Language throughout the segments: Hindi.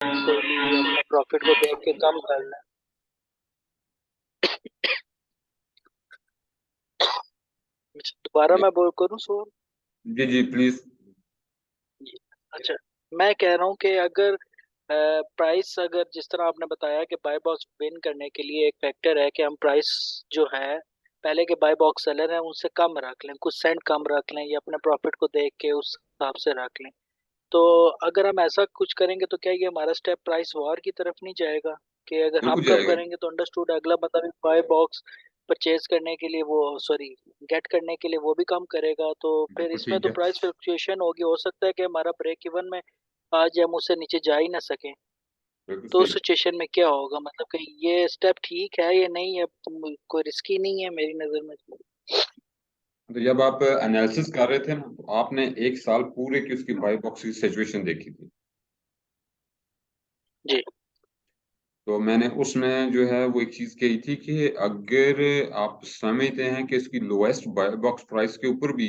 अपने प्रॉफिट को देख के कम करना है। दोबारा मैं बोल करूँ सो। जी जी प्लीज। जी। अच्छा, मैं कह रहा हूँ कि अगर प्राइस, अगर जिस तरह आपने बताया कि बाय बॉक्स विन करने के लिए एक फैक्टर है कि हम प्राइस जो है पहले के बाय बॉक्स सेलर हैं उनसे कम रख लें, कुछ सेंट कम रख लें या अपने प्रॉफिट को देख के उस हिसाब से रख लें। तो अगर हम ऐसा कुछ करेंगे तो क्या ये हमारा स्टेप प्राइस वॉर की तरफ नहीं जाएगा? कि अगर हम बिल्कुल कम जाएगा। करेंगे तो अंडरस्टूड अगला बंदा भी बाय बॉक्स परचेज करने के लिए, वो सॉरी, गेट करने के लिए वो भी कम करेगा, तो फिर बिल्कुल इसमें ठीक तो है। प्राइस फ्लक्चुएशन होगी। हो सकता है कि हमारा ब्रेक इवन में आज हम उससे नीचे जा ही ना सके। बिल्कुल तो उस सही। सिचुएशन में क्या होगा, मतलब कि ये स्टेप ठीक है या नहीं है? कोई रिस्की नहीं है मेरी नजर में। तो जब आप एनालिसिस कर रहे थे ना, तो आपने एक साल पूरे की उसकी बाई बॉक्स की सिचुएशन देखी थी। जी। तो मैंने उसमें जो है वो एक चीज कही थी कि अगर आप समझते हैं कि इसकी लोएस्ट बाई बॉक्स प्राइस के ऊपर भी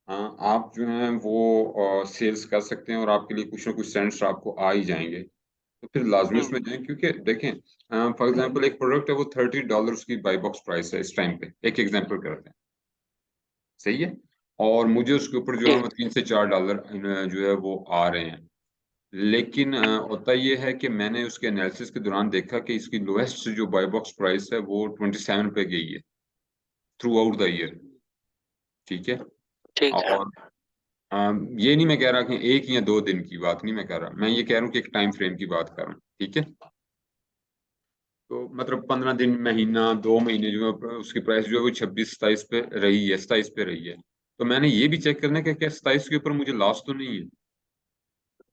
आप जो है वो सेल्स कर सकते हैं और आपके लिए कुछ ना कुछ सेंट्स आपको आ ही जाएंगे, तो फिर लाजमी हम्म। उसमें जाएं। क्योंकि देखें, फॉर एग्जांपल एक प्रोडक्ट है वो $30 उसकी बाई बॉक्स प्राइस है इस टाइम पे, एक एग्जांपल करते हैं, सही है। और मुझे उसके ऊपर जो है जी। वो $3 से $4 जो है वो आ रहे हैं। लेकिन होता ये है कि मैंने उसके एनालिसिस के दौरान देखा कि इसकी लोएस्ट जो बाई बॉक्स प्राइस है वो 27 पे गई है थ्रू आउट द ईयर। ठीक है। ठीक है। और ये नहीं मैं कह रहा कि एक या दो दिन की बात नहीं मैं कह रहा, मैं ये कह रहा हूँ कि एक टाइम फ्रेम की बात कर रहा हूँ। ठीक है। तो मतलब 15 दिन, महीना, 2 महीने जो है उसकी प्राइस जो है वो 26-27 पे रही है, 27 पे रही है। तो मैंने ये भी चेक करना है कि क्या 27 के ऊपर मुझे लॉस तो नहीं है।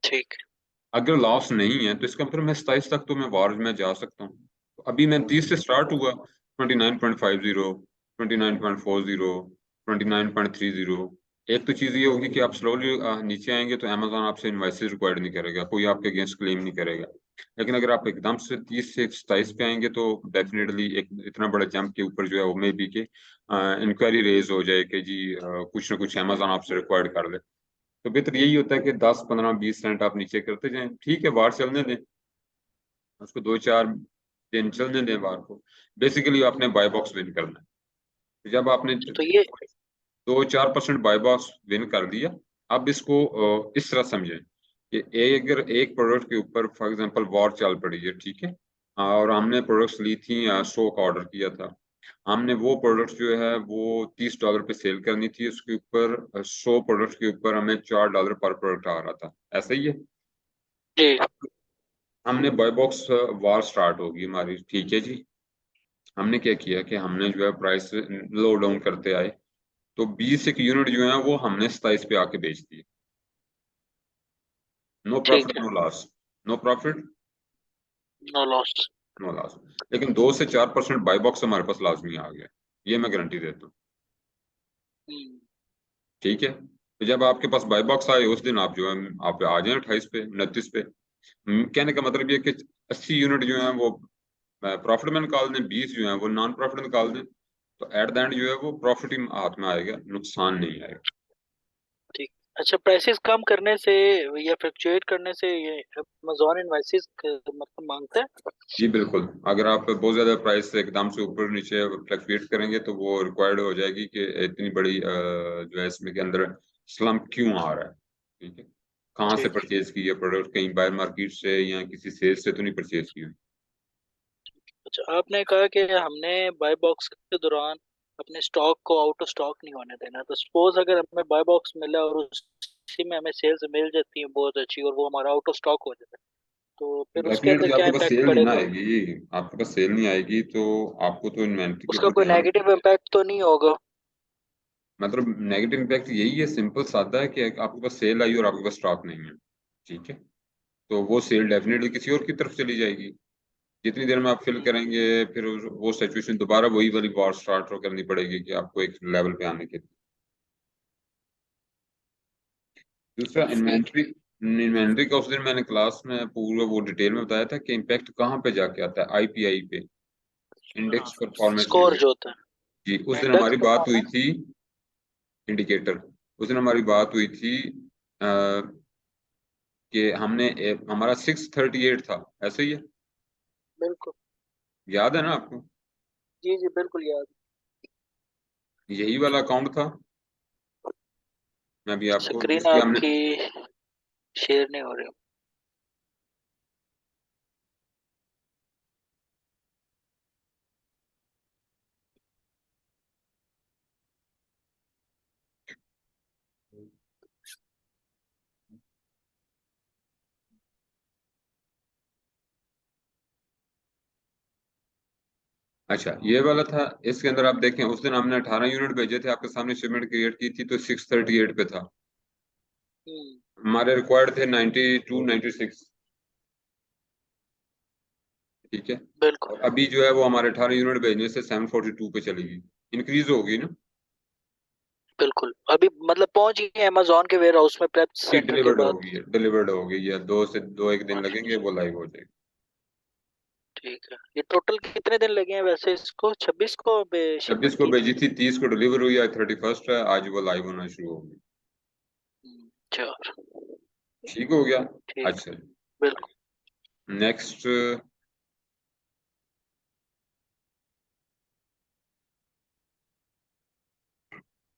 ठीक। अगर लॉस नहीं है तो इसका मतलब मैं 27 तक तो मैं वार में जा सकता हूँ। तो अभी मैं 30 से स्टार्ट हुआ, 29.50, 29.40, 29.30। एक तो चीज ये होगी कि आप स्लोली नीचे आएंगे तो अमेजोन आपसे इनवाइसेस रिक्वायर्ड नहीं करेगा, कोई आपके अगेंस्ट क्लेम नहीं करेगा। लेकिन अगर आप एकदम से 30 से 27 पे आएंगे तो डेफिनेटली एक इतना बड़ा जंप के ऊपर जो है वो मे बी के इंक्वायरी रेज हो जाए कि जी कुछ ना कुछ अमेजोन आपसे रिक्वायर्ड कर ले। तो बेहतर यही होता है कि 10, 15, 20 सेंट आप नीचे करते जाएं। ठीक है, वार चलने दें, उसको 2-4 दिन चलने दें वार को। बेसिकली आपने बाय बॉक्स विन करना है। तो जब आपने तो ये 2-4% बाय बॉक्स विन कर दिया, अब इसको इस तरह समझें कि अगर एक प्रोडक्ट के ऊपर फॉर एग्जांपल वॉर चल पड़ी है, ठीक है, और हमने प्रोडक्ट्स ली थी, 100 का ऑर्डर किया था, हमने वो प्रोडक्ट जो है वो $30 पे सेल करनी थी, उसके ऊपर 100 प्रोडक्ट के ऊपर हमें $4 पर प्रोडक्ट आ रहा था, ऐसा ही है। जी। हमने बाय बॉक्स वार स्टार्ट होगी हमारी, ठीक है जी। हमने क्या किया कि हमने जो है प्राइस लो डाउन करते आए, तो 20 एक यूनिट जो है वो हमने 27 पे आके बेच दिए। नो ठीक प्रॉफिट है। No loss. No profit no loss. No loss. लेकिन 2 से 4% बाय बॉक्स हमारे पास लाजमी आ गया, ये मैं गारंटी देता हूँ। हम्म। ठीक है। तो जब आपके पास बाय बॉक्स आए उस दिन आप जो है आप आ जाए 28 पे, 29 पे। कहने का मतलब ये कि 80 यूनिट जो है वो प्रॉफिट में निकाल दें, 20 जो है वो नॉन प्रॉफिट निकाल दें, तो एट द एंड जो है वो प्रॉफिट ही हाथ में आएगा, नुकसान नहीं आएगा। ठीक। अच्छा, प्राइसेस कम करने से या फ्लक्चुएट करने से ये अमेजोन इनवॉइसेस मतलब मांगता है? जी बिल्कुल। अगर आप बहुत ज्यादा प्राइस से एकदम से ऊपर नीचे फ्लक्चुएट करेंगे तो वो रिक्वायर्ड हो जाएगी कि इतनी बड़ी जो है इसमें के अंदर स्लम्प क्यों आ रहा है। ठीक है। कहाँ से ठीक। परचेज की है प्रोडक्ट, कहीं बाहर मार्केट से या किसी सेल्स से तो नहीं परचेज की हुई। अच्छा, आपने कहा कि हमने बाय बॉक्स के दौरान अपने स्टॉक को आउट ऑफ स्टॉक नहीं होने देना। तो सपोज अगर हमें बाय बॉक्स मिला और उसी में हमें सेल्स मिल जाती है बहुत अच्छी और वो हमारा आउट ऑफ स्टॉक हो जाता है, तो फिर उसके अंदर डेफिनेटली क्या आपके पास इम्पैक्ट सेल नहीं ना पड़ेगा? आएगी, आपके पास सेल नहीं आएगी तो आपको तो इन्वेंट्री के उसका ऊपर कोई ध्यान। नेगेटिव इम्पैक्ट तो नहीं होगा? मतलब नेगेटिव इम्पैक्ट यही है, सिंपल सादा है कि आपके पास सेल आई और आपके पास स्टॉक नहीं है। ठीक है। तो वो सेल डेफिनेटली किसी और की तरफ चली जाएगी। जितनी देर में आप फिल करेंगे फिर वो सिचुएशन दोबारा वही वाली वॉर स्टार्ट करनी पड़ेगी कि आपको एक लेवल पे आने के लिए। दूसरा इन्वेंट्री। इन्वेंट्री का उस दिन मैंने क्लास में पूरा वो डिटेल में बताया था कि इम्पैक्ट कहाँ पे जाके आता है, आईपीआई पे, हाँ, इंडेक्स परफॉर्मेंस स्कोर जो इंडेक्स। होता जी उस है दिन इंडेक्स हमारी बात हुई परफॉर्मेंस। थी, इंडिकेटर। उस दिन हमारी बात हुई थी कि हमारा 638 था, ऐसे ही है? बिल्कुल। याद है ना आपको? जी जी बिल्कुल याद। यही वाला अकाउंट था। मैं अभी आपको स्क्रीन जिसकी हमने, आपकी शेयर नहीं हो रही। अच्छा ये वाला था। इसके अंदर आप देखें, उस दिन हमने 18 यूनिट भेजे थे, आपके सामने शिपमेंट क्रिएट की थी तो 638 पे था। हम्म। हमारे रिक्वायर्ड थे 92 96। ठीक है। बिल्कुल और अभी जो है वो हमारे 18 यूनिट भेजने से 742 पे चलेगी, इंक्रीज होगी ना। बिल्कुल। अभी मतलब पहुंच गई अमेजोन के वेयर हाउस में प्रेप ये सेंटर के बाद। डिलीवर्ड होगी, या 2 से 2 1 दिन लगेंगे, अच्छा। वो लाइव हो जाएगी। ठीक है। ये टोटल कितने दिन लगे हैं वैसे इसको? 26 को 26 शिपमेंट को की थी। भेजी थी, 30 को डिलीवर हुई, आज 31 है, आज वो लाइव होना शुरू होगी। चार। ठीक हो गया। ठीक। अच्छा, बिल्कुल। नेक्स्ट।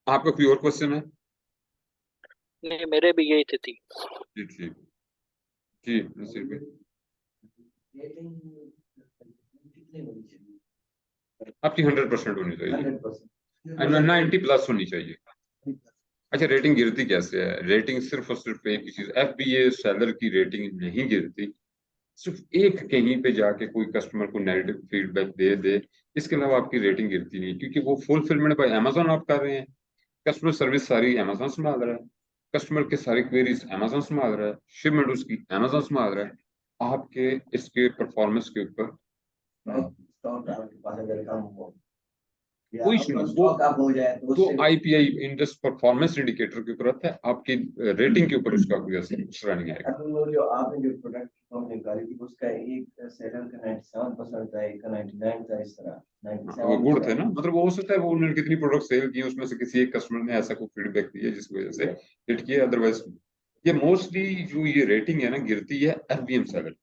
आपका कोई और क्वेश्चन है? नहीं मेरे भी यही थी। जी ठीक। जी नसीर भाई। रेटिंग कितनी होनी चाहिए? आपकी 100% होनी चाहिए, 100%। 90 प्लस होनी चाहिए। अच्छा, रेटिंग गिरती कैसे है? रेटिंग सिर्फ और सिर्फ एक ही चीज, FBA सेलर की रेटिंग नहीं गिरती। सिर्फ एक कहीं पे जाके कोई कस्टमर को नेगेटिव फीडबैक दे दे, इसके अलावा आपकी रेटिंग गिरती नहीं, क्योंकि वो फुलफिलमेंट बाय अमेजोन आप कर रहे हैं। कस्टमर सर्विस सारी अमेजोन संभाल रहा है, कस्टमर के सारी क्वेरीज अमेजोन संभाल रहा है, शिपमेंट उसकी अमेजोन संभाल रहा है। आपके इसके परफॉर्मेंस के ऊपर स्टॉक आपके पास अगर कम हो या कोई आउट इशू ऑफ नहीं। स्टॉक आप हो जाए तो वो उससे IPI इंडेक्स परफॉर्मेंस इंडिकेटर के ऊपर आता है, आपकी रेटिंग के ऊपर उसका कोई असर नहीं आएगा। अब वो जो आपने जो प्रोडक्ट हमने निकाली थी उसका एक सेलर का 97% था, एक का 99 था, इस तरह वो 97 गुड थे था। ना, मतलब वो हो सकता है वो उन्होंने कितनी प्रोडक्ट सेल की उसमें से किसी एक कस्टमर ने ऐसा कोई फीडबैक दिया जिसकी वजह से हिट किया, अदरवाइज ये मोस्टली जो ये रेटिंग है ना गिरती है FBM सेलर।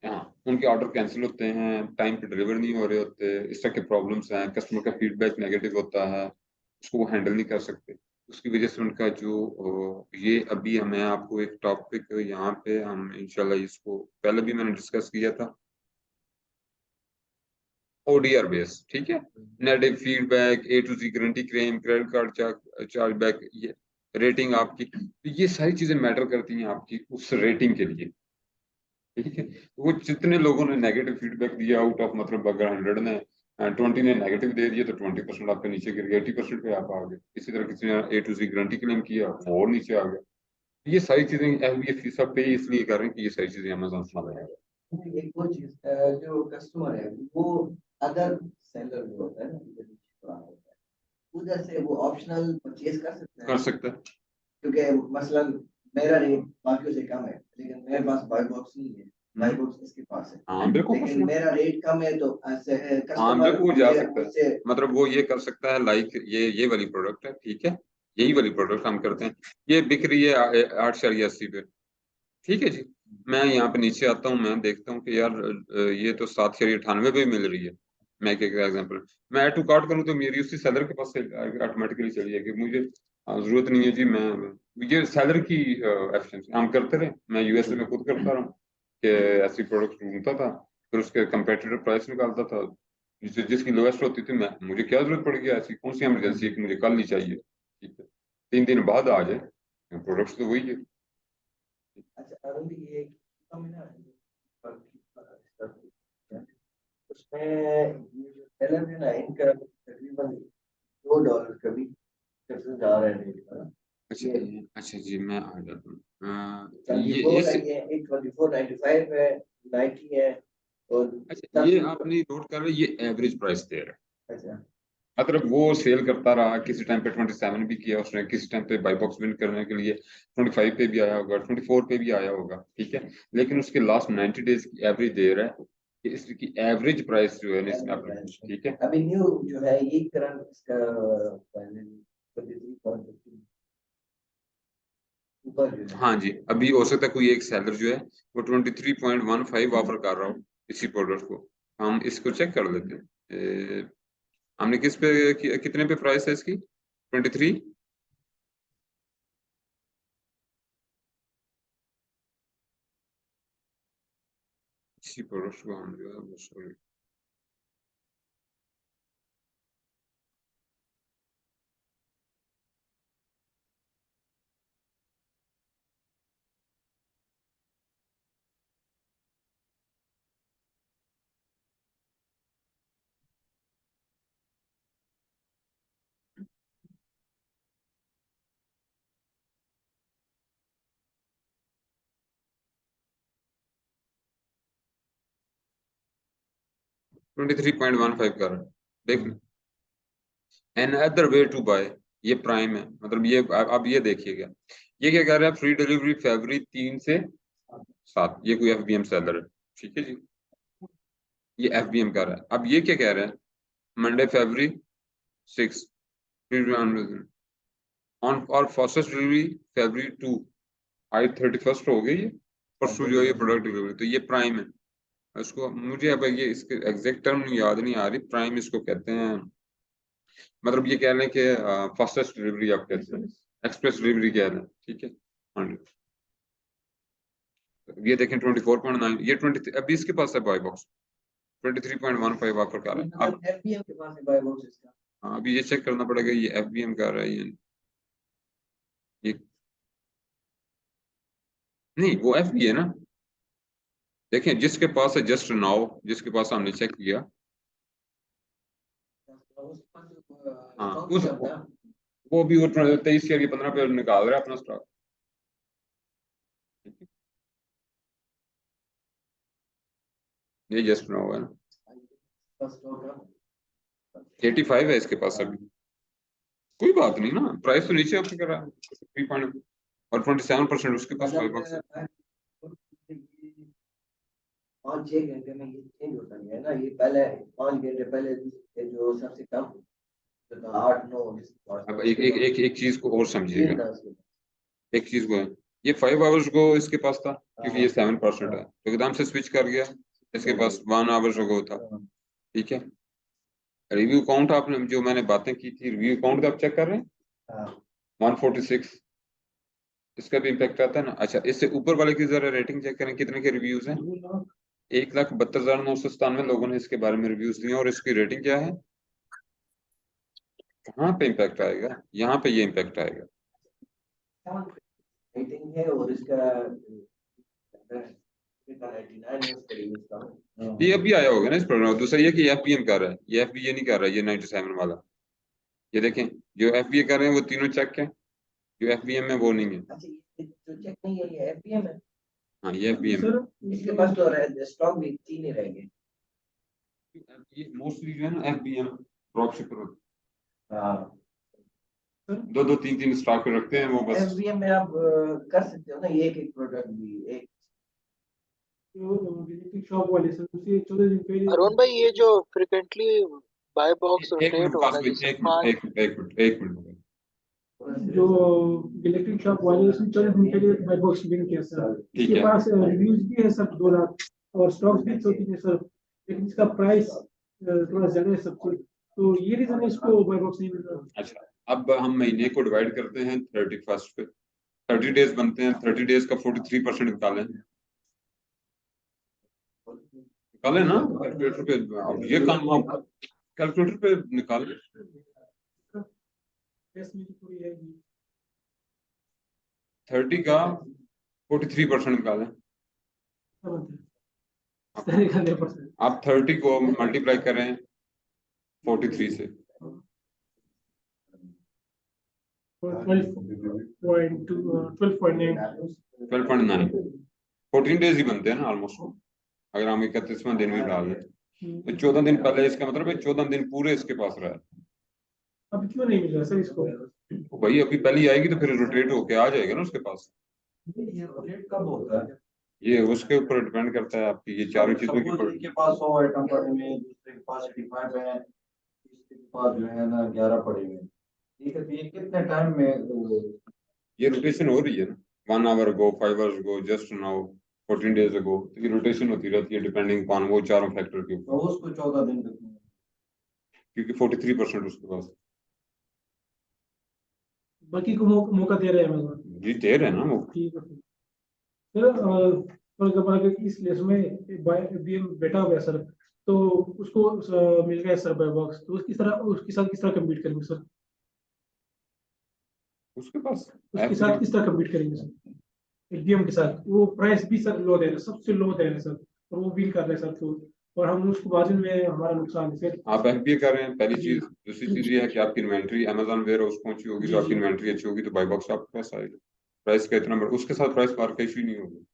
हाँ, उनके ऑर्डर कैंसिल होते हैं, टाइम पे डिलीवर नहीं हो रहे होते, इस तरह के प्रॉब्लम्स हैं, कस्टमर का फीडबैक नेगेटिव होता है, उसको वो हैंडल नहीं कर सकते। उसकी वजह से उनका जो ये अभी हमें आपको एक टॉपिक यहाँ पे हम इंशाल्लाह इसको पहले भी मैंने डिस्कस किया था, ODR बेस। ठीक है, negative feedback, A to Z guarantee claim, credit card chargeback, ये रेटिंग आपकी, ये सारी चीजें मैटर करती हैं आपकी उस रेटिंग के लिए। ठीक है, वो जितने लोगों ने नेगेटिव फीडबैक दिया आउट ऑफ, मतलब अगर 100 ने 20 ने नेगेटिव दे दिया तो 20% आपके नीचे गिर गया, 80% पे आप आ गए। इसी तरह किसी ने A to Z guarantee claim किया, वो और नीचे आ गया। ये सारी चीजें FBA सब पे इसलिए कर रहे हैं कि ये सारी चीजें अमेजोन संभाल रहा है। एक वो चीज जो कस्टमर है वो अदर सेलर जो होता है ना, उधर से वो ऑप्शनल परचेज कर सकता कर है। सकता है। क्योंकि मसलन मेरा रेट बाकियों से कम है लेकिन मेरे पास बाय बॉक्स नहीं है, बाय बॉक्स इसके पास है, हाँ बिल्कुल लेकिन कस्टमर, मेरा रेट कम है तो हाँ कस्टमर बिल्कुल वो जा मुझे सकता है। मुझसे मतलब वो ये कर सकता है, लाइक ये वाली प्रोडक्ट है, ठीक है, यही वाली प्रोडक्ट हम करते हैं, ये बिक रही है 8.80 पे। ठीक है जी, मैं यहाँ पे नीचे आता हूँ, मैं देखता हूँ कि यार ये तो 7.98 पे मिल रही है। मैं एक एग्जाम्पल, मैं ऐड टू कार्ट करूँ तो मेरी उसी सेलर के पास से ऑटोमेटिकली चली जाएगी, मुझे जरूरत नहीं है जी। मैं ये सेलर की एफिशिएंसी हम करते रहे, मैं USA में खुद करता रहा कि ऐसी प्रोडक्ट ढूंढता था, फिर उसके कंपेटिटर प्राइस निकालता था, जिसकी लोएस्ट होती थी। मैं मुझे क्या जरूरत पड़ गई, ऐसी कौन सी इमरजेंसी है कि मुझे कल ही चाहिए, ठीक है, 3 दिन बाद आ जाए, प्रोडक्ट्स तो वही है। अच्छा अरुण जी ये कम है ना, उसमें ये जो सेलर है ना इनका तकरीबन $2 का भी सबसे जा रहा है रेट का। अच्छा ये अच्छा जी, मैं आ जाता हूँ। ट्वेंटी ये फोर इस है, ये एक 24.95 है, 90 है और अच्छा, ये आपने नोट कर रहे, ये एवरेज प्राइस दे रहा है। अच्छा मतलब वो सेल करता रहा, किसी टाइम पे 27 भी किया उसने, किसी टाइम पे बाई बॉक्स विन करने के लिए 25 पे भी आया होगा, 24 पे भी आया होगा, ठीक है, लेकिन उसके लास्ट 90 डेज की एवरेज दे रहा है कि इसकी एवरेज प्राइस जो है ना इसमें आपने, ठीक है। अभी न्यू जो है ये करंट इसका पहले 23.50 ऊपर जो है। हाँ जी, अभी हो सकता है कोई एक सेलर जो है वो 23.15 ऑफर कर रहा हो इसी प्रोडक्ट को। हम इसको चेक कर लेते हैं। हमने किस पे कितने पे प्राइस है इसकी? 23। इसी प्रोडक्ट को हम जो है वो सॉरी 23.15 कर रहा है। देख, another way to buy, ये प्राइम है, मतलब ये अब ये देखिएगा, ये क्या कह रहा है? फ्री डिलीवरी फरवरी 3 से 7, ये कोई एफबीएम सेलर है, ठीक है जी, ये एफबीएम कर रहा है। अब ये क्या कह रहा है? मंडे फरवरी 6 ऑन और फास्टेस्ट डिलीवरी फरवरी 2, आज 31 हो गई, ये परसों जो है ये प्रोडक्ट डिलीवरी, तो ये प्राइम है। उसको मुझे अब ये इसके एग्जैक्ट टर्म याद नहीं आ रही, प्राइम इसको कहते हैं, मतलब ये कह रहे हैं कि फास्टेस्ट डिलीवरी आप कहते हैं, एक्सप्रेस डिलीवरी कह रहे हैं, ठीक है। हाँ जी। ये देखें 24.9, ये 20 अभी इसके पास है बाय बॉक्स 23.15 ऑफर कर रहा है अब। एफबीएम के पास है बाय बॉक्स इसका। हाँ, अभी ये चेक करना पड़ेगा ये एफबीएम कर रहा है ये नहीं, वो एफबी है ना। देखें जिसके पास है जस्ट नाउ, जिसके पास हमने चेक किया, हाँ स्टॉक उस चलता है। वो भी वो 23 या 15 पे निकाल रहा है अपना स्टॉक। ये जस्ट नाउ है ना, स्टॉक है। 85 है इसके पास अभी। कोई बात नहीं ना, प्राइस तो नीचे ऑप्शन कर रहा है 3 पॉइंट, और 27% उसके पास बाय बॉक्स है। मतलब 5-6 घंटे में ये चेंज होता नहीं है ना, ये पहले 5 घंटे पहले ये जो सबसे कम तो था 8-9 अब एक चीज को और समझिएगा, था उसके एक चीज को है, ये 5 आवर्स को इसके पास था क्योंकि ये 7% है, तो एकदम से स्विच कर गया, इसके पास 1 आवर्स को था, बाद। ठीक है। रिव्यू काउंट आपने जो मैंने बातें की थी, रिव्यू काउंट आप चेक कर रहे हैं, हाँ 146, इसका भी इम्पैक्ट आता है ना। अच्छा, इससे ऊपर वाले की जरा रेटिंग चेक करें, कितने के रिव्यूज हैं? 1,72,997 लोगों ने इसके बारे में रिव्यूज दिए, और इसकी रेटिंग क्या है? कहाँ पे इम्पैक्ट आएगा? यहाँ पे ये इम्पैक्ट आएगा। रेटिंग है और इसका 99 है उसका रिव्यू का। ये अभी आया होगा ना इस प्रोग्राम। दूसरा ये कि एफबीएम कर रहा है, ये एफबीए नहीं कर रहा है, ये 97 वाला। ये देखें, जो एफबीए कर रहे हैं वो तीनों चेक है, जो एफबीएम है वो नहीं है। अच्छा ये जो चेक नहीं है ये एफबीएम है। हाँ, ये एफबीएम है। इसके पास तो स्टॉक भी 3 ही रहेंगे। ये मोस्टली जो है ना एफबीएम ड्रॉप शिपर होते हाँ हैं, 2-2 3-3 स्टॉक रखते हैं वो बस। एफबीएम में आप कर सकते हो ना, ये एक एक प्रोडक्ट भी एक शॉप वाले सर उसी 14 दिन पहले अरुण भाई, ये जो फ्रिक्वेंटली बाय बॉक्स एक रोटेट मिनट हो पास रहा है, भाई, जैसे एक मिनट, 5। एक मिनट, एक मिनट, एक मिनट। जो इलेक्ट्रिक शॉप वाले उसने 14 दिन पहले बाय बॉक्स बिल किया सर। ठीक इसके है। पास रिव्यूज भी है सब 2 लाख और स्टॉक भी 2-3 है सर, लेकिन इसका प्राइस थोड़ा ज्यादा है सब कुछ, तो ये रीजन है इसको बाय बॉक्स नहीं मिल रहा। अच्छा, अब हम महीने को डिवाइड करते हैं 31 पे, 30 डेज बनते हैं, 30 डेज का 43% निकालें, निकालें ना कैलकुलेटर पे। अब ये काम आप कैलकुलेटर पे निकालें। यस मेरी पूरी है ये। 30 का 43% निकालें। क्या बनता है सारे का 9%। आप 30 को मल्टीप्लाई करें 43 से, 12.2 12.9 12.9, 14 डेज ही बनते हैं ना ऑलमोस्ट, अगर हम 31वां दिन भी डाल दें तो 14 दिन पहले, इसका मतलब है 14 दिन पूरे इसके पास रहा है। अब क्यों नहीं मिल रहा सर इसको? तो भाई अभी पहले आएगी तो फिर रोटेट होके आ जाएगा ना उसके पास। ये रेट कब होता है? ये उसके ऊपर डिपेंड करता है, आपकी ये चारों चीजों के ऊपर। के पास 100 आइटम पड़े हुए हैं, दूसरे के पास 85 है, तीसरे के पास जो है ना 11 पड़े हुए हैं। ठीक है, तो ये कितने टाइम में ये रोटेशन हो रही है ना, 1 hour ago, 5 hours ago, just now, 14 days ago, तो ये रोटेशन होती रहती है डिपेंडिंग ऑन वो चारों फैक्टर के ऊपर, तो उसको 14 दिन तक क्योंकि 43% उसके पास बाकी को मौका दे रहे हैं अमेजोन। जी दे रहे हैं ना वो। ठीक है सर। फॉर एग्जाम्पल अगर इस लेस में बीएम बैठा हुआ है सर, तो उसको मिल गया सर बाय बॉक्स, तो उसके साथ किस तरह कम्पीट करेंगे सर? उसके पास उसके साथ किस तरह कम्पीट करेंगे सर बीएम के साथ? वो प्राइस भी सर लो दे रहे हैं, सबसे लो दे रहे हैं सर, और वो बिल कर रहे हैं सर, तो और हम उसको मार्जिन में हमारा नुकसान है सर। आप एफबीए कर रहे हैं, पहली जी। चीज। दूसरी चीज ये है कि आपकी इन्वेंट्री अमेजोन वेयर हाउस पहुंची होगी, जी, तो आपकी जी। इन्वेंट्री अच्छी होगी तो बाई बॉक्स आपके पास आएगा। प्राइस का इतना बड़ा उसके साथ प्राइस मार का इशू ही नहीं होगा।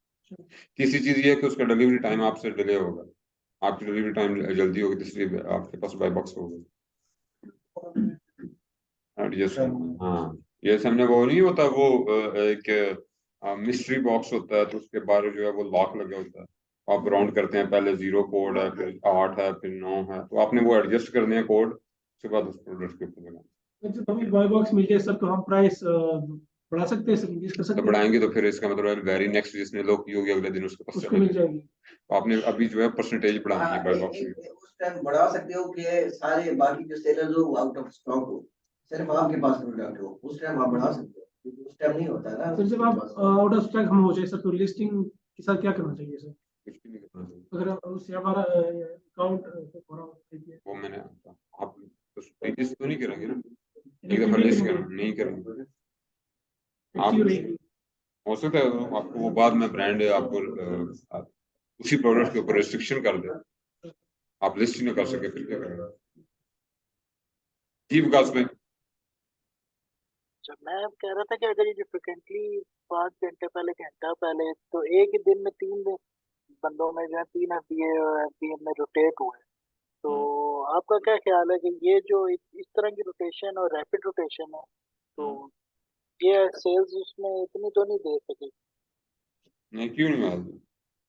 तीसरी चीज ये है कि उसका डिलीवरी टाइम आपसे डिले होगा, आपकी डिलीवरी टाइम जल्दी होगी, इसलिए आपके पास बाई बॉक्स होगा। एडजस्ट हाँ, ये हमने वो नहीं होता वो एक मिस्ट्री बॉक्स होता है, तो उसके बाहर जो है वो लॉक लगा होता है, आप राउंड करते हैं, पहले 0 कोड है, फिर 8 है, फिर 9 है, तो आपने वो एडजस्ट करने हैं कोड, उसके बाद उस प्रोडक्ट के ऊपर लगाना। जब हमें बाय बॉक्स मिल जाए सर, तो हम प्राइस बढ़ा सकते हैं सर, इंक्रीज कर तो सकते हैं? बढ़ाएंगे तो फिर इसका मतलब वेरी नेक्स्ट जिसने लोग की होगी अगले दिन उसके पास उसको मिल चलेंगे। जाएगी। तो आपने अभी जो है परसेंटेज बढ़ानी है बाय बॉक्स की। उस टाइम बढ़ा सकते हो कि सारे बाकी जो सेलर हो आउट ऑफ स्टॉक हो, सिर्फ आपके पास प्रोडक्ट हो, उस टाइम आप बढ़ा सकते हो, क्योंकि उस टाइम नहीं होता ना। सर जब आप आउट ऑफ स्टॉक हम हो जाए सर, तो लिस्टिंग के साथ क्या करना चाहिए सर? कुछ भी नहीं करना चाहिए। अगर उससे हमारा अकाउंट वो मैंने आप तो प्रीवियस तो नहीं करेंगे ना, एक एक्टिव दफा नहीं लिस्ट करेंगे, करना नहीं करेंगे आप। एक्टिव रहेगी। हो सकता है आपको वो बाद में ब्रांड आपको उसी प्रोडक्ट के ऊपर रिस्ट्रिक्शन कर दे, आप लिस्ट ही ना कर सके, फिर क्या करेंगे? जी विकास में अच्छा, मैं कह रहा था कि अगर ये फ्रिक्वेंटली 5 घंटे पहले, घंटा पहले, तो एक ही दिन में 3 बंदों में जो है 3 एफबीए और एफबीएम में रोटेट हुए, तो आपका क्या ख्याल है कि ये जो इस तरह की रोटेशन और रैपिड रोटेशन है, तो ये सेल्स उसमें इतनी तो नहीं दे सके? नहीं, क्यों नहीं मालूम,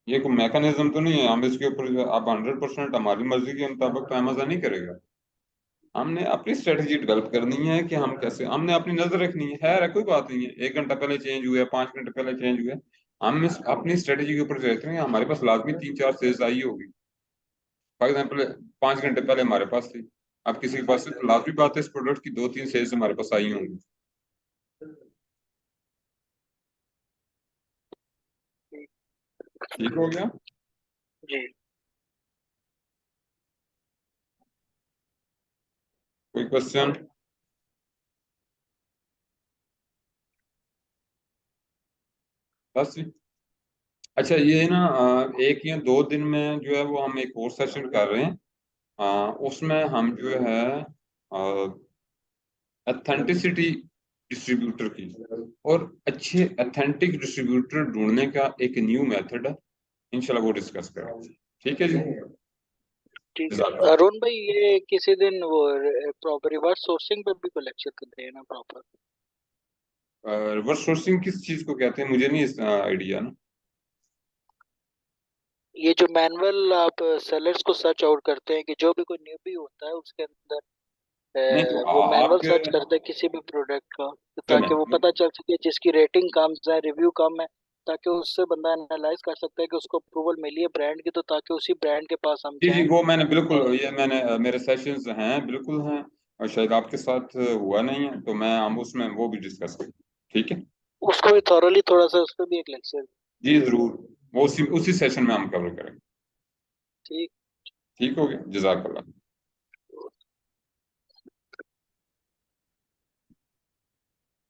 ये कोई मैकेनिज्म तो नहीं है हम इसके ऊपर आप 100% हमारी मर्जी के मुताबिक तो अमेज़न नहीं करेगा। हमने अपनी स्ट्रेटजी डेवलप करनी है कि हम कैसे, हमने अपनी नजर रखनी है, खैर है कोई बात नहीं है, 1 घंटा पहले चेंज हुआ, 5 मिनट पहले चेंज हुआ, हम अपनी स्ट्रेटजी के ऊपर रहते हैं, हमारे पास लाजमी 3-4 सेल्स आई होगी। फॉर एग्जाम्पल 5 घंटे पहले हमारे पास थी, अब किसी के पास लाजमी बात है इस प्रोडक्ट की 2-3 सेल्स हमारे पास आई होंगी। ठीक हो गया। जी। कोई क्वेश्चन? बस जी। अच्छा ये ना 1 या 2 दिन में जो है वो हम एक और सेशन कर रहे हैं, उसमें हम जो है अथेंटिसिटी डिस्ट्रीब्यूटर की और अच्छे अथेंटिक डिस्ट्रीब्यूटर ढूंढने का एक न्यू मेथड है, इंशाल्लाह वो डिस्कस करेंगे। ठीक है जी। ठीक है जज़ाकल्लाह। अरुण भाई, ये किसी दिन वो प्रॉपर रिवर्स सोर्सिंग पे भी कोई लेक्चर करते हैं ना प्रॉपर? रिवर्स सोर्सिंग किस चीज को कहते हैं, मुझे नहीं इस आइडिया ना। ये जो मैनुअल आप सेलर्स को सर्च आउट करते हैं, कि जो भी कोई न्यूबी होता है उसके अंदर नहीं तो वो मैनुअल आपके सर्च करते हैं किसी भी प्रोडक्ट का, तो सुने, ताकि वो पता चल सके जिसकी रेटिंग कम है, रिव्यू कम है, ताकि उससे बंदा एनालाइज कर सकता है कि उसको अप्रूवल मिली है ब्रांड की, तो ताकि उसी ब्रांड के पास हम जी जी जाएं। वो मैंने बिल्कुल, और ये मैंने मेरे सेशंस हैं बिल्कुल हैं, और शायद आपके साथ हुआ नहीं है, तो मैं हम उसमें वो भी डिस्कस करें। ठीक है उसको भी थॉरली थोड़ा सा, उस पर भी एक लेक्चर। जी जरूर, वो उसी सेशन में हम कवर करेंगे। ठीक। ठीक हो गया, जज़ाकल्लाह।